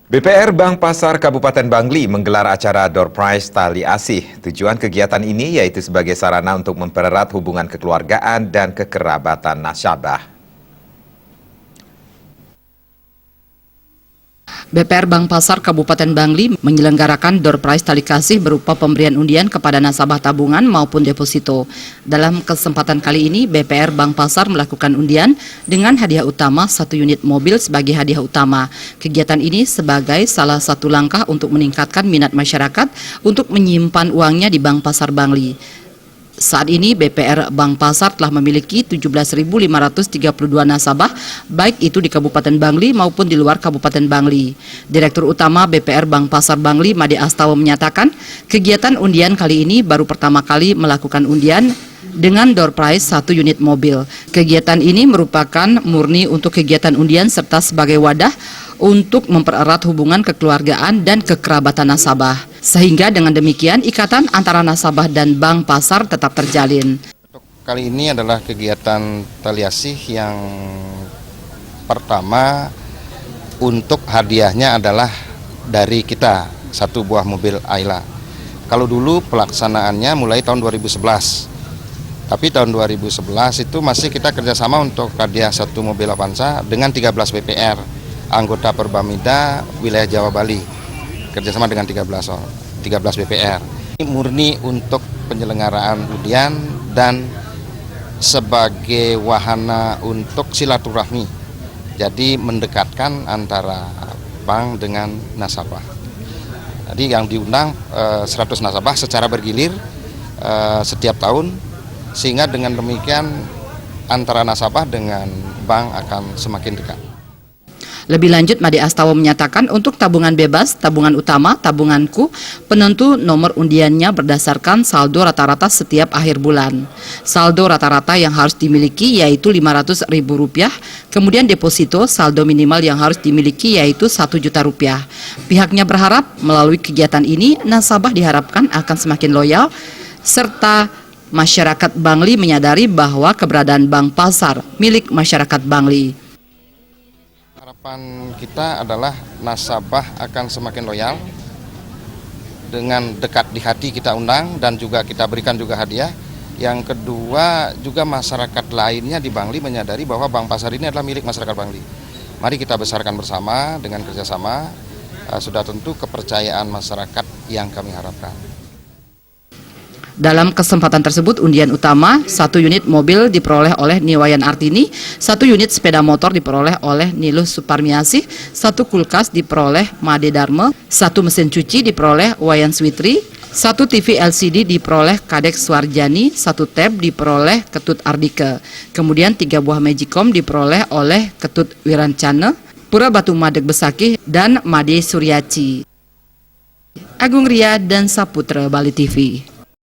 BPR Bank Pasar Kabupaten Bangli menggelar acara Door Prize Tali Asih. Tujuan kegiatan ini yaitu sebagai sarana untuk mempererat hubungan kekeluargaan dan kekerabatan nasabah. BPR Bank Pasar Kabupaten Bangli menyelenggarakan Door Prize Tali Kasih berupa pemberian undian kepada nasabah tabungan maupun deposito. Dalam kesempatan kali ini, BPR Bank Pasar melakukan undian dengan hadiah utama 1 unit mobil sebagai hadiah utama. Kegiatan ini sebagai salah satu langkah untuk meningkatkan minat masyarakat untuk menyimpan uangnya di Bank Pasar Bangli. Saat ini BPR Bank Pasar telah memiliki 17.532 nasabah, baik itu di Kabupaten Bangli maupun di luar Kabupaten Bangli. Direktur Utama BPR Bank Pasar Bangli, Made Astawa, menyatakan kegiatan undian kali ini baru pertama kali melakukan undian dengan door prize 1 unit mobil. Kegiatan ini merupakan murni untuk kegiatan undian serta sebagai wadah untuk mempererat hubungan kekeluargaan dan kekerabatan nasabah. Sehingga dengan demikian ikatan antara nasabah dan Bank Pasar tetap terjalin. Kali ini adalah kegiatan tali asih yang pertama, untuk hadiahnya adalah dari kita 1 buah mobil Ayla. Kalau dulu pelaksanaannya mulai tahun 2011. Tapi tahun 2011 itu masih kita kerjasama untuk hadiah 1 mobil Avanza dengan 13 BPR, anggota Perbamida wilayah Jawa Bali, kerjasama dengan 13 BPR. Ini murni untuk penyelenggaraan undian dan sebagai wahana untuk silaturahmi. Jadi mendekatkan antara bank dengan nasabah. Jadi yang diundang 100 nasabah secara bergilir setiap tahun, sehingga dengan demikian antara nasabah dengan bank akan semakin dekat. Lebih lanjut, Made Astawa menyatakan untuk tabungan bebas, tabungan utama, tabunganku, penentu nomor undiannya berdasarkan saldo rata-rata setiap akhir bulan. Saldo rata-rata yang harus dimiliki yaitu Rp500.000, kemudian deposito saldo minimal yang harus dimiliki yaitu Rp1.000.000. Pihaknya berharap melalui kegiatan ini nasabah diharapkan akan semakin loyal serta masyarakat Bangli menyadari bahwa keberadaan Bank Pasar milik masyarakat Bangli. Harapan kita adalah nasabah akan semakin loyal, dengan dekat di hati kita undang dan juga kita berikan juga hadiah. Yang kedua, juga masyarakat lainnya di Bangli menyadari bahwa Bank Pasar ini adalah milik masyarakat Bangli. Mari kita besarkan bersama dengan kerjasama, sudah tentu kepercayaan masyarakat yang kami harapkan. Dalam kesempatan tersebut, undian utama 1 unit mobil diperoleh oleh Niwayan Artini, 1 unit sepeda motor diperoleh oleh Nilus Suparmiasih, 1 kulkas diperoleh Made Dharma, 1 mesin cuci diperoleh Wayan Switri, 1 TV LCD diperoleh Kadek Swarjani, 1 tab diperoleh Ketut Ardike. Kemudian 3 buah Magicom diperoleh oleh Ketut Wirancana, Pura Batu Madeg Besakih, dan Made Suryaci. Agung Ria dan Saputra, Bali TV.